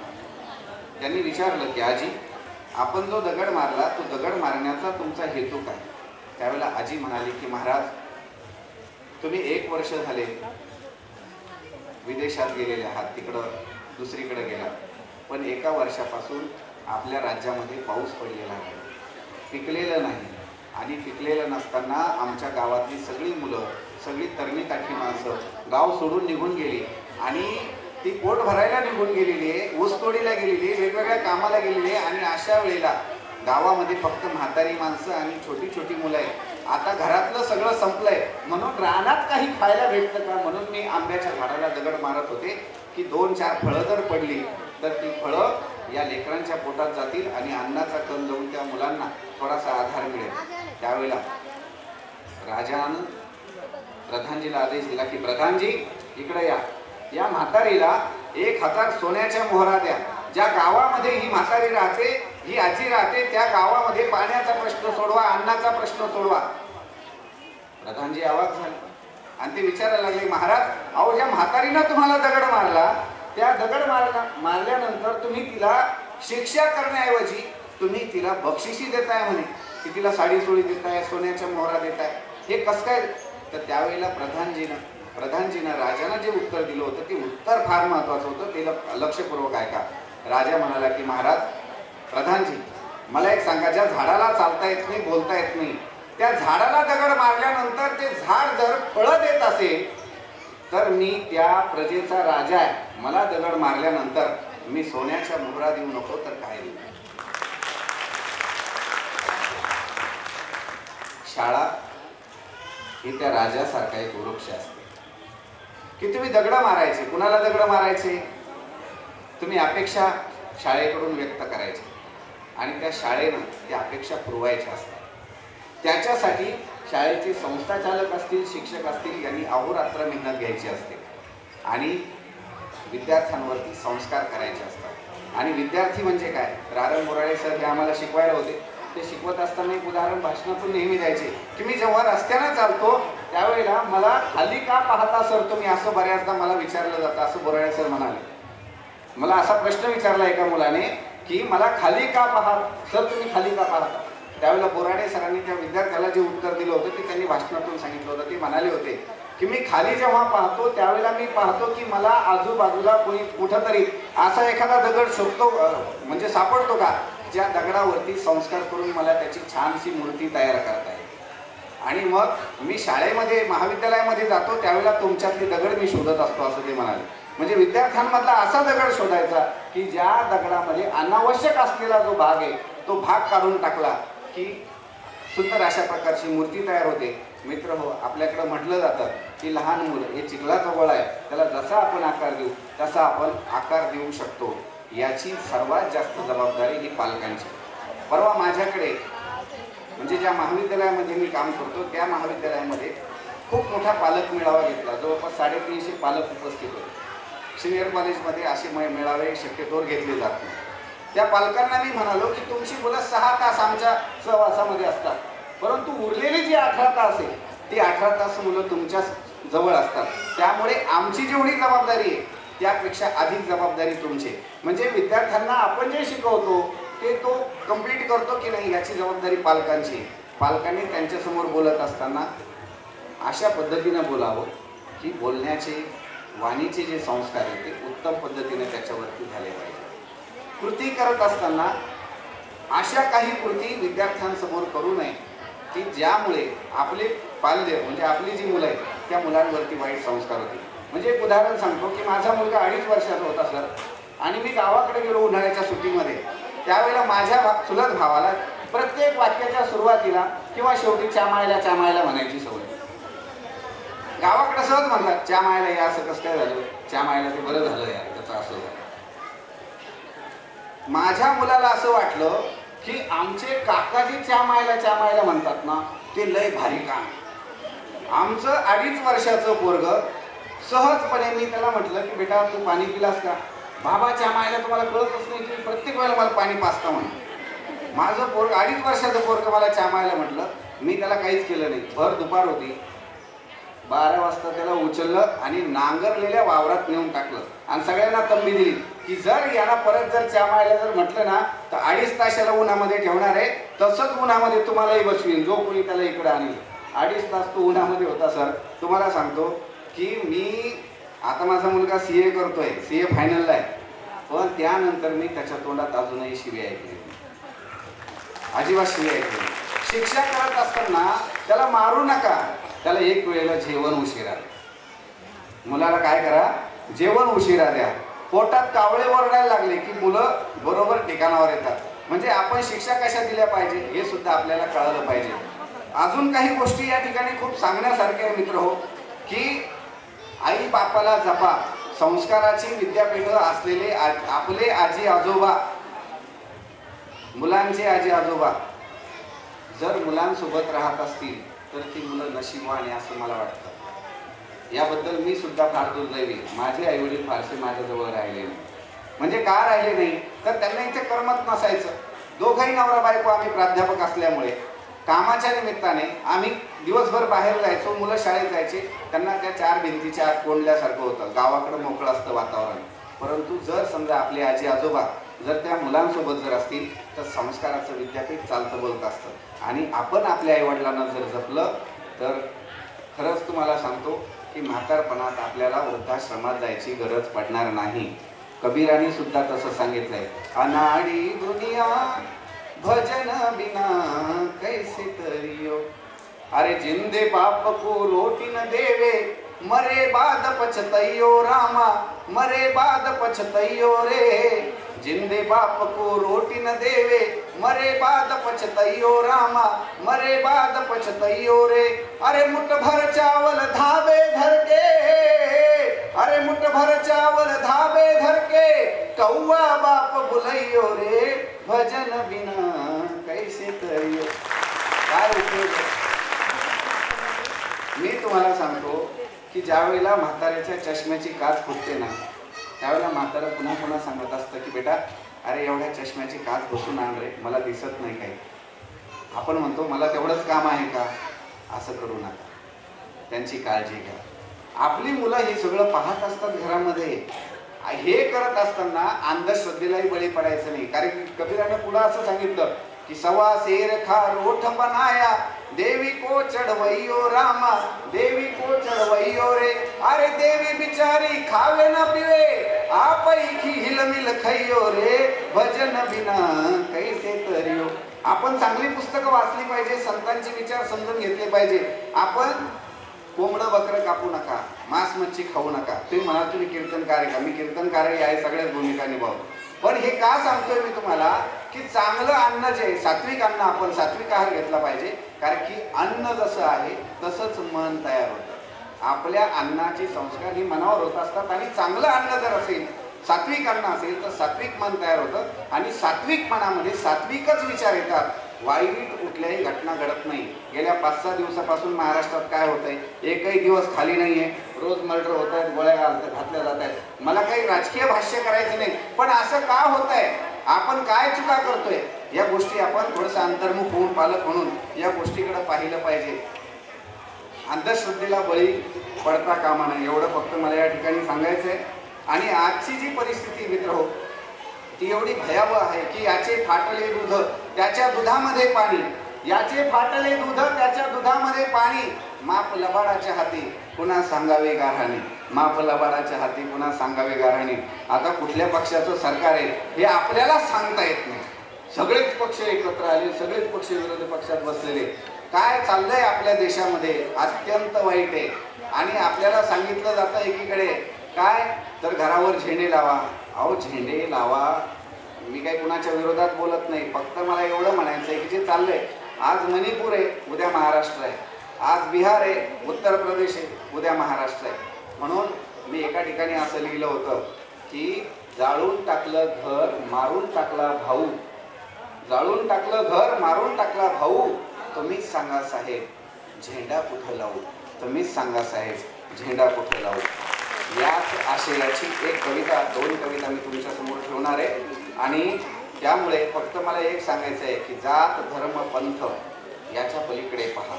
त्यांनी विचारलं की आजी, आपण जो दगड मारला तो दगड मारण्याचा तुमचा हेतू काय? त्यावेळेला आजी म्हणाली की महाराज, तुम्ही 1 वर्ष झाले विदेशात गेलेले आहात, तिकडं दुसरीकडे गेला, पण 1 वर्षापासून आपल्या राज्यामध्ये पाऊस पडलेला नाही, पिकलेलं नाही आणि पिकलेलं नसताना आमच्या गावातली सगळी मुलं, सगळी तरणी-ताठी माणसं गाव सोडून निघून गेली आणि ती पोट भरायला निघून गेलेली आहे, ऊसतोडीला गेलेली आहे, वेगवेगळ्या कामाला गेलेली आहे आणि अशा वेळेला गावामध्ये फक्त म्हातारी माणसं आणि छोटी छोटी मुलं आहेत। आता घरातलं सगळं संपलंय म्हणून रानात काही खायला भेटतं का म्हणून मी आंब्याच्या झाडाला दगड मारत होते की 2-4 फळं जर पडली तर ती फळं या लेकरांच्या पोटात जातील आणि अन्नाचा कण जाऊन त्या मुलांना थोडासा आधार मिळेल। त्यावेळेला राजानं प्रधानजीला आदेश दिला की प्रधानजी इकडे या म्हातारीला 1000 सोन्याच्या मोहरा द्या। ज्या गावामध्ये ही म्हातारी राहते, ही आजी राहते, त्या गावामध्ये पाण्याचा प्रश्न सोडवा, अन्नाचा प्रश्न सोडवा। प्रधानजी अवाक झाले आणि ते विचारायला लागले, महाराज, अहो ज्या म्हातारीनं तुम्हाला दगड मारला त्या दगड मारल्यानंतर तुम्ही तिला शिक्षा करण्याऐवजी तुम्ही तिला बक्षिसी देताय म्हणे, की तिला साडी सोळी देताय, सोन्याच्या मोहरा देताय, हे कसं काय? तर त्यावेळेला प्रधानजीनं राजानं जे उत्तर दिलं होतं ते उत्तर फार महत्वाचं होतं, ते लक्षपूर्वक ऐका। राजा म्हणाला की महाराज, प्रधानजी मला एक सांगा, ज्या झाडाला चालता येत नाही, बोलता येत नाही, त्या झाडाला दगड मारल्यानंतर ते झाड जर फळं देत असेल तर मी त्या प्रजेचा राजा आहे, मला दगड मारल्यानंतर मी सोन्याच्या मोहरा देऊ नको तर काय देऊ? शाळा ही त्या राजासारखा एक वृक्ष असते की तुम्ही दगड मारायचे, कुणाला दगड मारायचे? तुम्ही अपेक्षा शाळेकडून व्यक्त करायचे आणि त्या शाळेनं त्या अपेक्षा पुरवायच्या असतात। त्याच्यासाठी शाळेचे संस्थाचालक असतील, शिक्षक असतील, यांनी अहोरात्र मेहनत घ्यायची असते आणि विद्यार्थ्यांवरती संस्कार करायचे असतात। आणि विद्यार्थी म्हणजे काय? रारंग बोराळे सर हे आम्हाला शिकवायला होते, ते शिकवत असताना एक उदाहरण भाषणातून नेहमी द्यायचे की मी जेव्हा रस्त्यानं चालतो त्यावेळेला मला खाली का पाहता सर तुम्ही, असं बऱ्याचदा मला विचारलं जातं। असं बोराळे सर म्हणाले, मला असा प्रश्न विचारला एका मुलाने की मला खाली का पाहता सर, तुम्ही खाली का पाहता? त्यावेळेला बोराडे सरांनी त्या विद्यार्थ्याला जे उत्तर दिलं होतं ते त्यांनी भाषणातून सांगितलं होतं। ते म्हणाले होते की मी खाली जेव्हा पाहतो त्यावेळेला मी पाहतो की मला आजूबाजूला कोणी कुठंतरी असा एखादा दगड शोधतो, म्हणजे सापडतो का, ज्या दगडावरती संस्कार करून मला त्याची छानशी मूर्ती तयार करता येईल। आणि मग मी शाळेमध्ये, महाविद्यालयामध्ये जातो त्यावेळेला तुमच्यातली दगड मी शोधत असतो, असं ते म्हणाले। म्हणजे विद्यार्थ्यांमधला असा दगड शोधायचा की ज्या दगडामध्ये अनावश्यक असलेला जो भाग आहे तो भाग काढून टाकला की सुंदर अशा प्रकारची मूर्ती तयार होते. मित्र हो, आपल्याकडं म्हटलं जातं की लहान मुलं हे चिखलाचा गोळा आहे, त्याला जसा आपण आकार देऊ तसा आपण आकार देऊ शकतो. याची सर्वात जास्त जबाबदारी ही पालकांची. परवा माझ्याकडे म्हणजे ज्या महाविद्यालयामध्ये मी काम करतो त्या महाविद्यालयामध्ये खूप मोठा पालक मेळावा घेतला. जवळपास 350 पालक उपस्थित होते. सिनियर कॉलेजमध्ये असे मेळावे शक्यतोवर घेतले जात नाही. त्या पालकांना मी म्हणालो की तुमची मुलं 6 तास आमच्या सहवासामध्ये असतात, परंतु उरलेली जी 18 तास आहे ती 18 तास मुलं तुमच्या जवळ असतात. त्यामुळे आमची जेवढी जबाबदारी आहे त्यापेक्षा अधिक जबाबदारी तुमची. म्हणजे विद्यार्थ्यांना आपण जे शिकवतो ते तो कंप्लीट करतो की नाही याची जबाबदारी पालकांची. पालकांनी त्यांच्यासमोर बोलत असताना अशा पद्धतीनं बोलावं की बोलण्याचे वाणीचे जे संस्कार आहेत ते उत्तम पद्धतीने त्याच्यावरती झाले पाहिजे. कृती करत असताना अशा काही कृती विद्यार्थ्यांसमोर करू नये की ज्यामुळे आपले पाल्य म्हणजे आपली जी मुलं आहेत त्या मुलांवरती वाईट संस्कार होते. म्हणजे एक उदाहरण सांगतो की माझा मुलगा 2.5 वर्षाचा होता सर, आणि मी गावाकडे गेलो उन्हाळ्याच्या सुट्टीमध्ये. त्यावेळेला माझ्या चुलत भावाला प्रत्येक वाक्याच्या सुरुवातीला किंवा शेवटी चामायला म्हणायची सवय. गावाकडे सहज म्हणतात चामायला या, असं कसं काय झालं, चामायला ते बरं झालं यार, त्याचं असं झालं. माझ्या मुलाला असं वाटलं की आमचे काकाजी चामायला म्हणतात ना ते लय भारी काम. आमचं 2.5 वर्षाचं पोरग सहजपणे, मी त्याला म्हटलं की बेटा तू पाणी पिलास का? बाबा चामायला तुम्हाला कळतच नाही की प्रत्येक वेळेला मला पाणी पाजता म्हणून. माझं पोरग 2.5 वर्षाचं पोरग मला चामायला म्हटलं. मी त्याला काहीच केलं नाही. भर दुपार होती, 12 वाजता त्याला उचललं आणि नांगरलेल्या वावरात नेऊन टाकलं आणि सगळ्यांना तंबी दिली की जर याला परत जर चामायला जर म्हटलं ना तर 2.5 तास याला उन्हामध्ये ठेवणार आहे, तसंच उन्हामध्ये तुम्हालाही बसवीन जो कोणी त्याला इकडे आणेल. 2.5 तास तो उन्हामध्ये होता सर. तुम्हाला सांगतो की मी आता माझा मुलगा CA करतोय, CA फायनलला आहे, पण त्यानंतर मी त्याच्या तोंडात अजूनही शिवी ऐकली, अजिबात शिवी ऐकली. शिक्षा करत असताना त्याला मारू नका, त्याला एक वेळेला जेवण उशिरा द्या. मुलाला काय करा, जेवण उशिरा द्या. पोटात कावळे ओरडायला लागले की मुलं बरोबर ठिकाणावर येतात. म्हणजे आपण शिक्षा कशा दिल्या पाहिजे हे सुद्धा आपल्याला कळलं पाहिजे. अजून काही गोष्टी या ठिकाणी खूप सांगण्यासारख्या आहे मित्र हो, की आई बापाला जपा. संस्काराची विद्यापीठं असलेले आपले आजी आजोबा, मुलांचे आजी आजोबा जर मुलांसोबत राहत असतील तर ती मुलं नशीबवान आहे असं मला वाटतं. याबद्दल मी सुद्धा फार दुर्दैवी. माझे आईवडील फारसे माझ्याजवळ राहिले नाही. म्हणजे का राहिले नाही तर त्यांना इथे करमत नसायचं. दोघंही नवरा बायको आम्ही प्राध्यापक असल्यामुळे कामाच्या निमित्ताने आम्ही दिवसभर बाहेर जायचो. मुलं शाळेत जायचे, त्यांना त्या 4 भिंतीच्या आत कोंडल्यासारखं होतं. गावाकडं मोकळं असतं वातावरण. परंतु जर समजा आपले आजी आजोबा जर त्या मुलांसोबत जर असतील तर संस्काराचं विद्यापीठ चालतं बोलत असतं. आणि आपण आपल्या आईवडिलांना जर जपलं तर खरंच तुम्हाला सांगतो की म्हातारपणात आपल्याला वृद्धाश्रमात जायची गरज पडणार नाही. कबीराने सुद्धा तसं सांगितलंय, अनाडी दुनिया भजन बिना कैसे तरियो, अरे जिंदे बाप को रोटी न देवे मरे बाद पछतइयो रामा, मरे बाद पछतइयो रे. जिंदे बाप को रोटी न देवे मरे बाद पछतइयो रामा, मरे बाद पछतइयो रे. अरे मुठ भर चावल धाबे धर के, अरे मुठ भर चावल धाबे धर के, कौआ बाप बुलइयो रे, भजन बिना कैसे तरियो. काय उपयोग. मी तुम्हाला सांगतो की ज्यावेळेला म्हाताऱ्याच्या चष्म्याची काच फुटते ना त्यावेळेला म्हातारा पुन्हा पुन्हा सांगत असतं की बेटा अरे एवढ्या चष्म्याची काच बसून आण रे, मला दिसत नाही काही. आपण म्हणतो मला तेवढंच काम आहे का. असं करू नका, त्यांची काळजी घ्या. आपली मुलं हे सगळं पाहत असतात घरामध्ये. हे करत असताना अंधश्रद्धेलाही बळी पडायचं नाही. कारण कबीराने पुढं असं सांगितलं कि सवा सेर खा रोठ बनाया, देवी को चढ़वइयो रामा, देवी को चढ़वइयो रे. अरे देवी बिचारी खावे न पिवे, आप ही हिलमिल खइयो रे, भजन बिना कैसे तरियो. आपण चांगली पुस्तकं वाचली पाहिजे, संतांचे विचार समजून घेतले पाहिजे. आपण कोंबडं बकरं कापू नका, मांस मच्छी खाऊ नका. तुम्ही म्हणाल तुम्ही कीर्तनकार आहे का. मी कीर्तनकार आहे, सगळ्याच भूमिका निभावतो. पण हे का सांगतोय मी तुम्हाला की चांगलं अन्न जे आहे, सात्विक अन्न, आपण सात्विक आहार घेतला पाहिजे. कारण की अन्न जसं आहे तसंच मन तयार होतं. आपल्या अन्नाचे संस्कार ही मनावर होत असतात आणि चांगलं अन्न जर असेल, सात्विक अन्न असेल तर सात्विक मन तयार होतं आणि सात्विक मनामध्ये सात्विकच विचार येतात. वाईट कुठल्याही घटना घडत नाही. गेल्या 5-6 दिवसापासून महाराष्ट्रात काय होतंय, एकही दिवस खाली नाहीये. रोज मर्डर होत आहेत, गोळ्या घातल्या जात आहेत. मला काही राजकीय भाष्य करायचं नाही, पण असं का होत आहे, आपण काय चुका करतोय, या गोष्टी आपण थोडंसं अंतर्मुख होऊन पालक म्हणून या गोष्टीकडे पाहिलं पाहिजे. अंधश्रद्धेला बळी पडता कामा नये, एवढं फक्त मला या ठिकाणी सांगायचं आहे. आणि आजची जी परिस्थिती मित्र हो, ती एवढी भयावह आहे की याचे फाटले दूध त्याच्या दुधामध्ये पाणी, याचे फाटले दूध त्याच्या दुधामध्ये पाणी, माप लबाडाच्या हाती पुन्हा सांगावे गारहाणे, माप लबाडाच्या हाती पुन्हा सांगावे गारहाणे. आता कुठल्या पक्षाचं सरकार आहे हे आपल्याला सांगता येत नाही. सगळेच पक्ष एकत्र आले, सगळेच पक्ष विरोधी पक्षात बसलेले. काय चाललंय आपल्या देशामध्ये अत्यंत वाईट आहे. आणि आपल्याला सांगितलं जातं एकीकडे काय तर घरावर झेंडे लावा. अहो झेंडे लावा, मी काही कुणाच्या विरोधात बोलत नाही, फक्त मला एवढं म्हणायचं आहे की जे चाललंय, आज मणिपूर आहे, उद्या महाराष्ट्र आहे, आज बिहार आहे, उत्तर प्रदेश आहे, उद्या महाराष्ट्र आहे. म्हणून मी एका ठिकाणी असं लिहिलं होतं की जाळून टाकलं घर मारून टाकला भाऊ, जाळून टाकलं घर मारून टाकला भाऊ, तुम्हीच सांगा साहेब झेंडा कुठं लावू, तुम्हीच सांगा साहेब झेंडा कुठं लावू. याच आशयाची एक कविता, 2 कविता मी तुमच्या समोर ठेवणार आहे. आणि त्यामुळे फक्त मला एक सांगायचं आहे की जात धर्म पंथ याच्या पलीकडे पहा.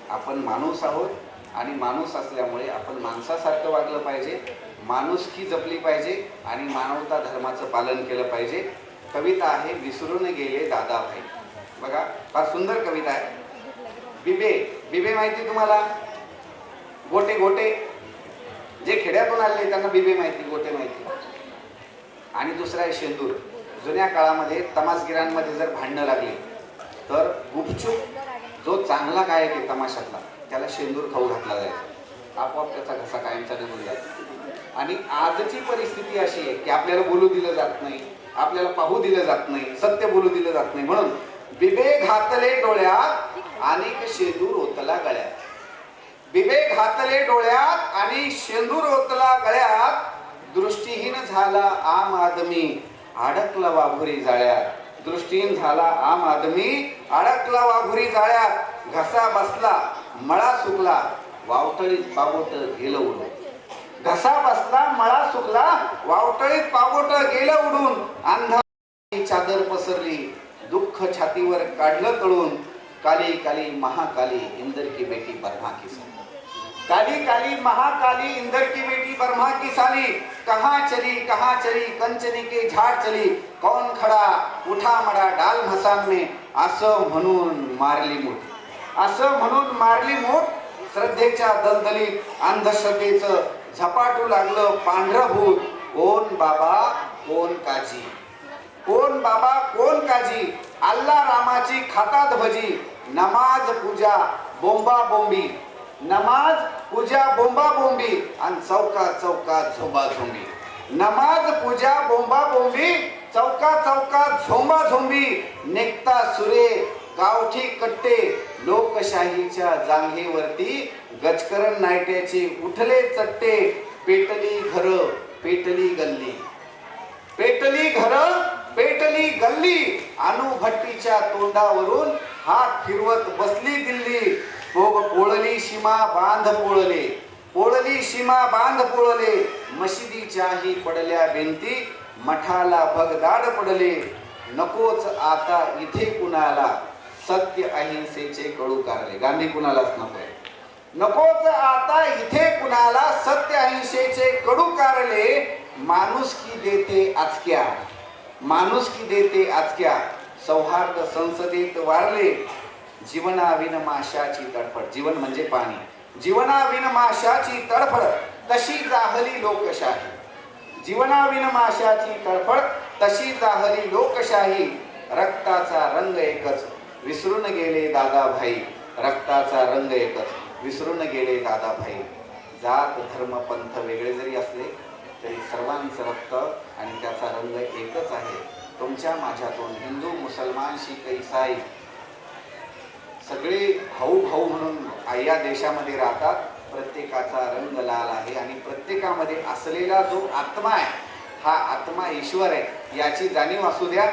आपण माणूस आहोत आणि माणूस असल्यामुळे आपण माणसासारखं वागलं पाहिजे, माणुसकी जपली पाहिजे आणि मानवता धर्माचं पालन केलं पाहिजे. कविता आहे विसरून गेले दादाभाई. बघा फार सुंदर कविता आहे. बिबे, बिबे माहिती तुम्हाला, गोटे, गोटे जे खेड्यातून आले त्यांना बिबे माहिती, गोटे माहिती. आणि दुसरा आहे शेंदूर. जुन्या काळामध्ये तमासगिरांमध्ये जर भांडणं लागली तर गुपचूप जो चांगला काय आहे तमाशातला त्याला शेंदूर खाऊ घातला जायचा, आपोआप त्याचा घसा कायमचा निघून जायचा. आणि आजची परिस्थिती अशी आहे की आपल्याला बोलू दिलं जात नाही, आपल्याला पाहू दिलं जात नाही, सत्य बोलू दिलं जात नाही. म्हणून बिबे घातले डोळ्यात आणि शेंदूर ओतला गळ्यात, बिबे घातले डोळ्यात आणि शेंदूर ओतला गळ्यात, दृष्टीहीन झाला आम आदमी अडकला वाघुरी जाळ्यात, दृष्टीहीन झाला आम आदमी अडकला वाघुरी जाळ्यात, घसा बसला मळा सुकला वावटळीत पागोट गेलं उडून, घसा बसला मळा सुकला वावटळीत पागोट गेलं उडून, अंधारी चादर पसरली दुःख छातीवर काढलं तळून, काली काली महाकाली इंदर की बेटी बर्मा की साली, काली काली महाकाली इंदर की बेटी बर्मा की साली, कहाँ चली कंचनी के झाड चली, कौन खडा उठा मडा डाल मसान में, असं म्हणून मारली मूठ, असं म्हणून मारली मूठ. श्रद्धेच्या दलदलीत अंधश्रद्धेचं झपाटू लागलं पांढरं भूत, कोण बाबा कोण काजी, कोण बाबा कोण काजी, अल्ला रामाची खातात भजी, नमाज पूजा बोंबा बोंबी, नमाज पूजा बोंबा बोंबी आणि चौका चौका झोंबा झोंबी, नमाज पूजा बोंबा बोंबी चौका चौका झोंबा झोंबी, नेकता सुरे गावठी कट्टे लोकशाहीच्या जांघेवरती, गजकरण नायट्याचे उठले चट्टे, पेटली घर पेटली गल्ली, पेटली घर पेटली गल्ली, अनुभट्टीच्या तोंडावरून हात फिरवत बसली दिल्ली, पोळली सीमा बांध पोळले, पोळली सीमा बांध पोळले, मशिदीच्याही पडल्या भिंती मठाला भगदाड पडले, नकोच आता इथे कुणाला सत्य अहिंसेचे कडू कारले. गांधी कुणालाच नकोय. नकोच आता इथे कुणाला सत्य अहिंसेचे कडू कारले, माणुसकी देते आचक्या, माणुसकी देते आचक्या, सौहार्द संसदेत वारले, जीवनाविन माशाची तडफड, जीवन म्हणजे पाणी, जीवनाविन माशाची तडफड तशी जाहली लोकशाही, जीवनाविन माशाची तडफड तशी जाहली लोकशाही, रक्ताचा रंग एकच विसरून गेले दादाभाई, रक्ताचा रंग एकच विसरून गेले दादाभाई. जात धर्म पंथ वेगळे जरी असले तरी सर्वांचं रक्त आणि त्याचा रंग एकच आहे. तुमच्या माझ्यातून हिंदू मुसलमान शीख ईसाई सगळे भाऊ भाऊ म्हणून या देशामध्ये राहतात. प्रत्येकाचा रंग लाल आहे आणि प्रत्येकामध्ये असलेला जो आत्मा आहे हा आत्मा ईश्वर आहे याची जाणीव असू द्या.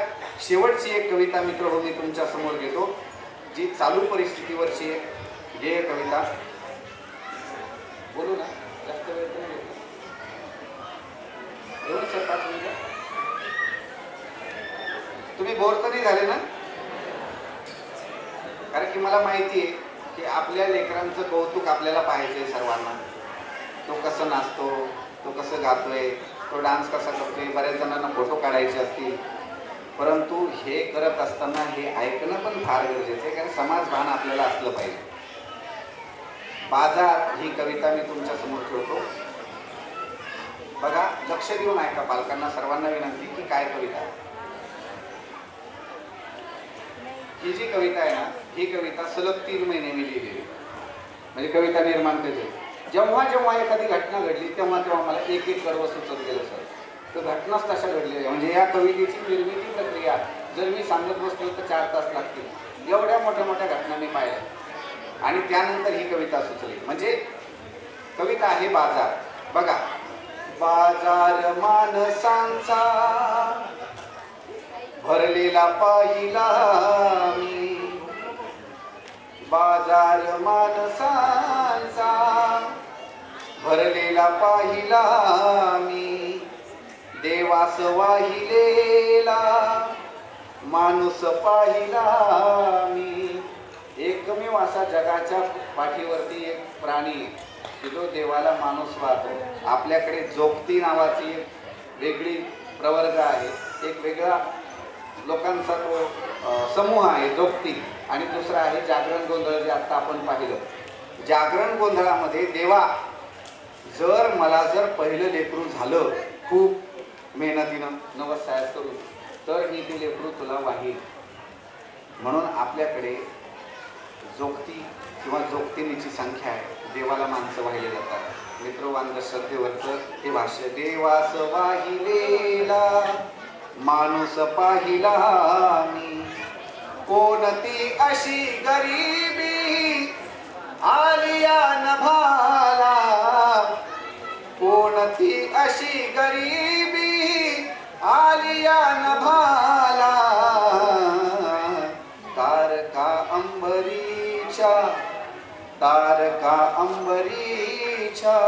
शेवटची एक कविता मित्र हो मी तुमच्या समोर घेतो, जी चालू परिस्थितीवरची एक गेय कविता. बोलू ना, जास्त वेळ नाही घेतला. एवढं सर 5 मिनिटं. तुम्ही बोर तरी झाले ना? कारण की मला माहिती आहे की आपल्या लेकरांचं कौतुक आपल्याला पाहायचंय सर्वांना. तो कसं नाचतो, तो कसं गातोय, तो डान्स कसा करतोय, बऱ्याच जणांना फोटो काढायचे असतील. परंतु हे करत असताना हे ऐकणं पण फार गरजेचं आहे, कारण समाजभान आपल्याला असलं पाहिजे. बाजार ही कविता मी तुमच्या समोर ठेवतो. बघा, लक्ष देऊन ऐका. पालकांना सर्वांना विनंती की काय कविता आहे. ही जी कविता आहे ना, ही कविता सलग 3 महिने मी लिहिलेली. म्हणजे कविता निर्माण कधी जेव्हा जेव्हा एखादी घटना घडली तेव्हा तेव्हा मला एक एक कर्व सुचत गेलं सर. तर घटनाच तशा घडलेल्या. म्हणजे या कवितेची निर्मिती प्रक्रिया जर मी सांगत बसलो तर 4 तास लागतील. एवढ्या मोठ्या मोठ्या घटना मी पाहिल्या आणि त्यानंतर ही कविता सुचली. म्हणजे कविता आहे बाजार. बघा, बाजार माणसांचा भरलेला पाहिला मी, बाजार माणसांचा भरलेला पाहिला मी, देवास वाहिलेला माणूस पाहिला मी. एकमेव असा जगाच्या पाठीवरती एक प्राणी की जो देवाला माणूस वाहतो. आपल्याकडे जोगती नावाची एक वेगळी प्रवर्ग आहे, एक वेगळा लोकांचा तो समूह आहे जोगती. आणि दुसरा आहे जागरण गोंधळ, जे आता आपण पाहिलं. जागरण गोंधळामध्ये देवा, जर मला जर पहिलं लेकरू झालं खूप मेहनतीनं नवस साहेब करून, तर मी ते लेकरू तुला वाहील. म्हणून आपल्याकडे जोगती किंवा जोगतिनीची संख्या आहे. देवाला माणसं वाहिले जातात. मित्रवांग श्रद्धेवरचं हे भाष्य. देवास वाहिलेला माणूस पाहिला मी, कोणती अशी गरिबी आलिया नभाला, कोणती अशी गरिबी आलिया नभाला, तारका अंबरीच्या, तारका अंबरीच्या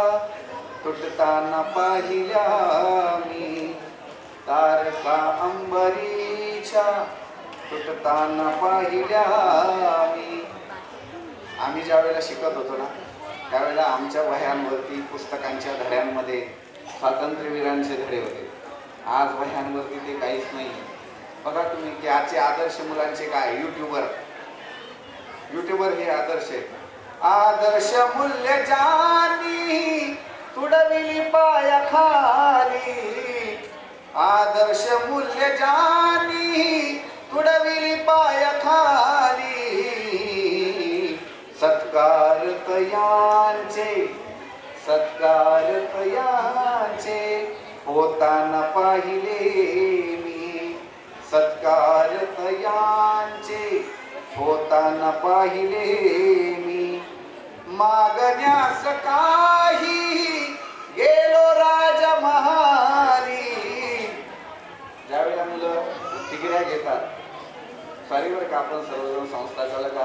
तुटताना पाहिल्या मी, तारका अंबरीच्या तुटताना पाहिल्या मी. आम्ही ज्या वेळेला शिकत होतो ना, त्यावेळेला आमच्या वह्यांवरती पुस्तकांच्या धड्यांमध्ये स्वातंत्र्यवीरांचे धडे होते. आज वह्यांवरती ते काहीच नाही. बघा तुम्ही की आजचे आदर्श मुलांचे काय, युट्यूबर हे आदर्श आहेत. आदर्श मूल्य जानी तुडविली पायाखाली, आदर्श मूल्य जानी तुडविली पायाखाली, सत्कार तयांचे, सत्कार तयांचे होताना पाहिले मी, सत्कार तयांचे होताना पाहिले मी. मागण्यास काही गेलो राजा महारी. ज्यावेळेला मुलं डिग्र्या घेतात, सॉरीवर का आपण सर्वजण संस्था चालक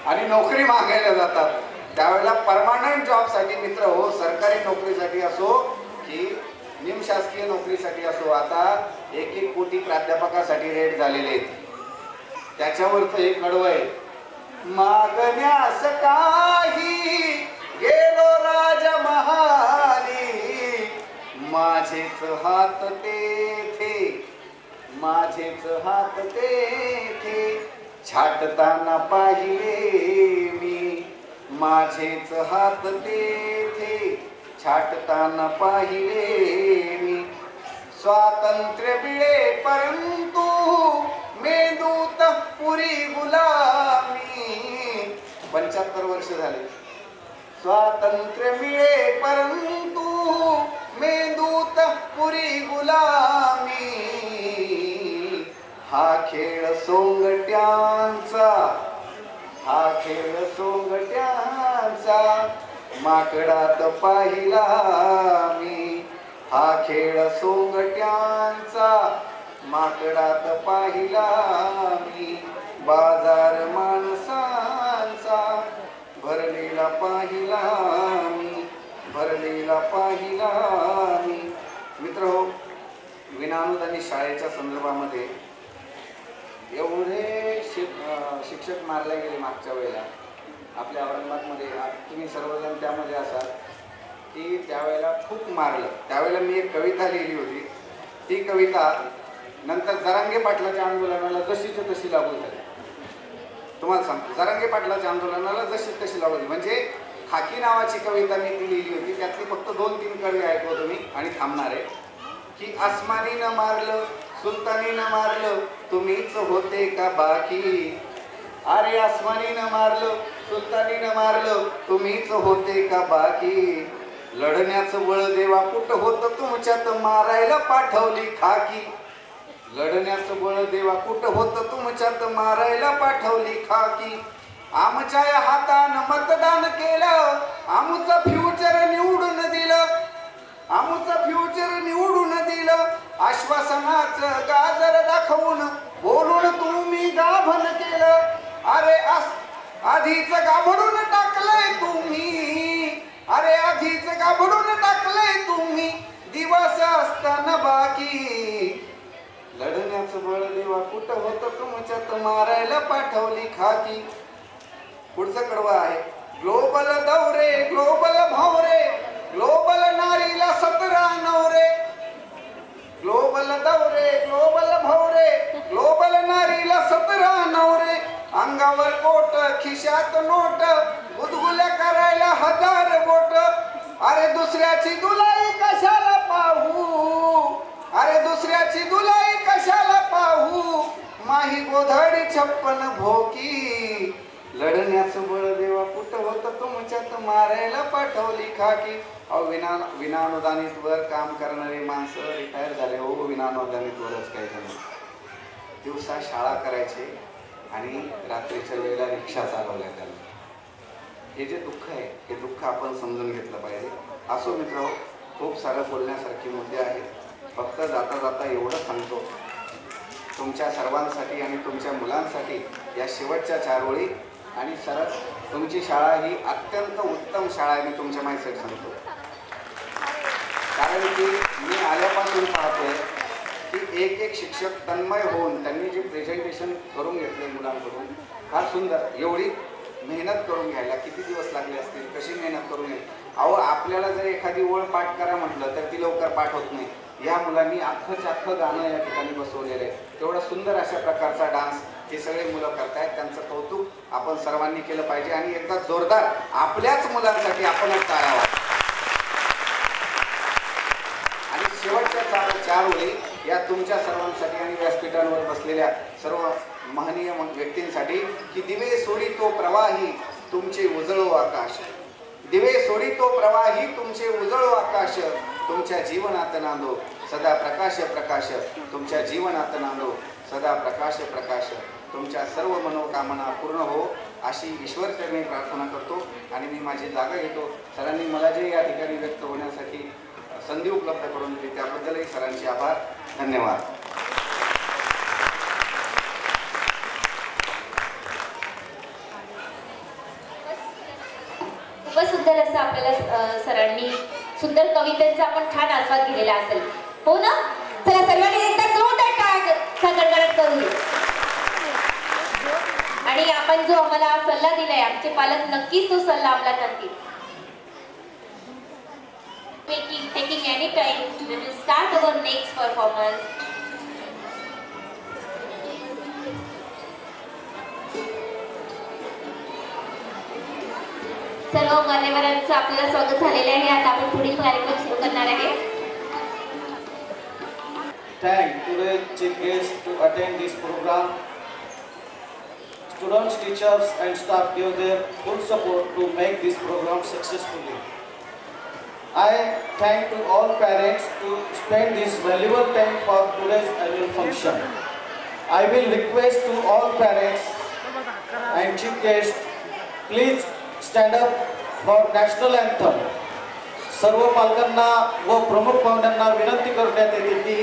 आणि नोकरी मागायला जातात, त्यावेळेला परमानंट जॉबसाठी मित्र हो, सरकारी नोकरीसाठी असो की निमशासकीय नोकरीसाठी असो, आता 1-1 कोटी प्राध्यापकासाठी रेट झालेले आहेत. त्याच्यावरचं एक कडवं आहे. मागण्यास काही गेलो राजा महाली, माझेच हात तेथे, माझेच हात तेथे छाटताना पाहिले मी, माझेच हात तेथे छाटताना पाहिले मी. स्वातंत्र्य मिळे परंतु मेंदूत पुरी गुलामी. 75 वर्ष झाले. स्वातंत्र्य मिळे परंतु मेंदूत गुलामी, हा खेळ सोंगट्यांचा, हा खेळ सोंगट्यांचा, माकडात पाहिला मी, हा खेळ सोंगट्यांचा, माकडात पाहिला मी, बाजार माणसांचा भरलेला पाहिला मी, भरलेला पाहिला मी. मित्रहो, विनाअनुदानित शाळेच्या संदर्भामध्ये एवढे शिक्षक मारले गेले मागच्या वेळेला आपल्या औरंगाबादमध्ये. तुम्ही सर्वजण त्यामध्ये असाल की त्यावेळेला खूप मारलं. त्यावेळेला मी एक कविता लिहिली होती. ती कविता नंतर जरांगे पाटलाच्या आंदोलनाला जशीच्या तशी लागू झाली. तुम्हाला सांगतो, जरांगे पाटलाच्या आंदोलनाला जशी तशी लागू झाली. म्हणजे खाकी नावाची कविता मी ती लिहिली होती. त्यातली फक्त 2-3 कवी ऐकतो तुम्ही आणि थांबणार आहे. की आसमानीनं मारलं, सुलतानीनं मारलं, तुम्हीच होते का बाकी. अरे आसमानीनं मारलं, सुलतानीनं मारलं, तुम्हीच होते का बाकी. लढण्याचं बळ देवा कुठं होतं तुमच्यात, मारायला पाठवली खाकी. लढण्याचं बळ देवा कुठं होतं तुमच्यात, मारायला पाठवली खाकी. आमच्या हातानं मतदान केलं, आमचं फ्युचर निवडून दिलं, आमचं फ्युचर निवडून दिलं. आश्वासनाचं गाजर दाखवून बोलून तुम्ही गाभण केलं. अरे आधीच गाभडून टाकलंय तुम्ही, अरे आधीच गाभडून टाकलंय तुम्ही, दिवस असताना बाकी. लढण्याचं बळ देवा कुठं होतं तुमच्यात, मारायला पाठवली खाकी. पुढचं कडवं आहे. ग्लोबल दौरे, ग्लोबल भावरे, ग्लोबल नारीला 17 नवरे. ग्लोबल दौरे, ग्लोबल भावरे, ग्लोबल नारीला 17 नवरे. अंगावर कोट, खिशात नोट, गुदगुल्या करायला 1000 बोट. अरे दुसऱ्याची दुलाई कशाला पाहू, अरे दुसऱ्याची दुलाई कशाला पाहू, माही गोधडी 56 भोकी. लढण्याचं बळ देवा कुठं होतं तुमच्यात, मारायला पाठवली खाकी. अहो विनाअनुदानित वर काम करणारे माणसं रिटायर झाले हो. विनाअनुदानित वरच काय झालं. दिवसा शाळा करायचे आणि रात्रीच्या वेळेला रिक्षा चालवल्या त्यांना. हे जे दुःख आहे हे दुःख आपण समजून घेतलं पाहिजे. असो मित्र, खूप सारं बोलण्यासारखी मुद्दे आहेत. फक्त जाता जाता एवढं सांगतो, तुमच्या सर्वांसाठी आणि तुमच्या मुलांसाठी या शेवटच्या 4 ओळी. आणि सरळ तुमची शाळा ही अत्यंत उत्तम शाळा आहे. मी तुमच्या माहितीसाठी सांगतो, कारण की मी आल्यापासून पाहतोय की एक शिक्षक तन्मय होऊन त्यांनी जे प्रेझेंटेशन करून घेतले मुलांकडून, फार सुंदर. एवढी मेहनत करून घ्यायला किती दिवस लागले असतील, कशी मेहनत करून घ्यायची. अहो आपल्याला जर एखादी ओळ पाठ करा म्हटलं तर ती लवकर पाठ होत नाही. या मुलांनी अख्खं गाणं या ठिकाणी बसवलेलं आहे. तेवढा सुंदर अशा प्रकारचा डान्स हे सगळे मुलं करतायत. त्यांचं कौतुक आपण सर्वांनी केलं पाहिजे. आणि एकदा जोरदार आपल्याच मुलांसाठी आपणच टाळावा. आणि शेवटच्या 4 ओळी या तुमच्या सर्वांसाठी आणि व्यासपीठांवर बसलेल्या सर्व महनीय व्यक्तींसाठी. की दिवे सोडितो प्रवाही तुमचे उजळो आकाश, दिवे सोडितो प्रवाही तुमचे उजळो आकाश, तुमच्या जीवनात नांदो सदा प्रकाश प्रकाश, तुमच्या जीवनात नांदो सदा प्रकाश प्रकाश. तुमच्या सर्व मनोकामना पूर्ण हो अशी ईश्वरचरणी प्रार्थना करतो. आणि मी माझी जागा घेतो. सरांनी मला जे या ठिकाणी व्यक्त होण्यासाठी संधी उपलब्ध करून दिली त्याबद्दलही सरांचे आभार. धन्यवाद. खूपच सुंदर असं आपल्याला सरांनी सुंदर कवितेचा आपण छान आस्वाद दिलेला असेल, हो ना? चला सर्वांनी एकदा जोरदार टाळ्या गडगडाट करू. आणि आपण जो आम्हाला सल्ला दिलाय, आमचे पालक नक्कीच तो सल्ला अंमलात आणतील. Taking any time, we will start our next performance. सर्व मान्यवरांचं आपल्याला स्वागत झालेलं आहे. आता आपण पुढील कार्यक्रम सुरू करणार आहे. Thank today's chief guest to attend this program. Students, teachers and staff give their full support to make this program successfully. I thank to all parents to spend this valuable time for today's annual function. I will request to all parents and chief guests, please stand up for national anthem. सर्व पालकांना व प्रमुख पाहुण्यांना विनंती करण्यात येते की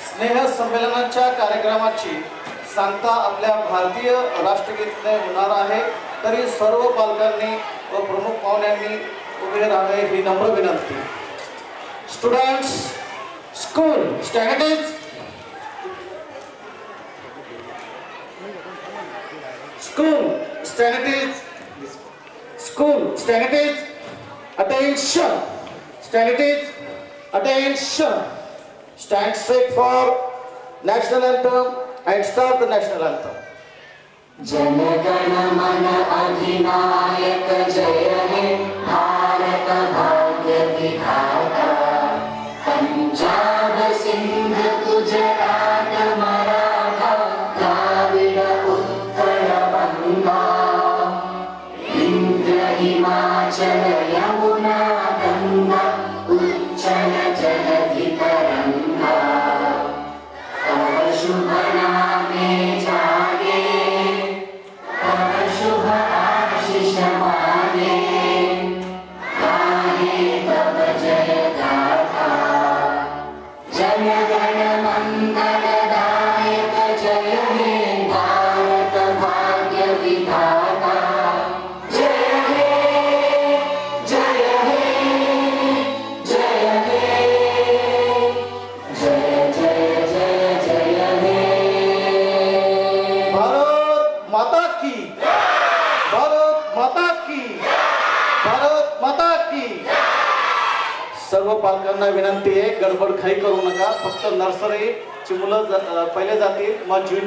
स्नेह संमेलनाच्या कार्यक्रमाची सांगता आपल्या भारतीय राष्ट्रगीताने होणार आहे. तरी सर्व पालकांनी व प्रमुख पाहुण्यांनी उभे राहावे ही नम्र विनंती. Students, school standards, school standards, attention, standards, attention. Stand straight for national anthem and start the national anthem. Jana Gana मन अधिनायक जय हे भारत भाग्य विधाता. पंजाब सिंध गुजरात मराठा द्राविड उत्कल बंगा. इंद्र हिमाचल यमुना गंगा उच्चल जलधि तरंगा. तव शुभ नामे जागे, तव शुभ आशीष मागे. गाहे तव जय गाथा. जन गण मंगलदायक जय हे भारत भाग्य विधाता. जय हे, जय हे, जय हे, जय जय जय जय हे. भारत माता की, भारत माता की, भारत माता की. सर्व पालकांना विनंती आहे, गडबड घाई करू नका. फक्त नर्सरीची मुलं पहिले जातील, मग ज्युनियर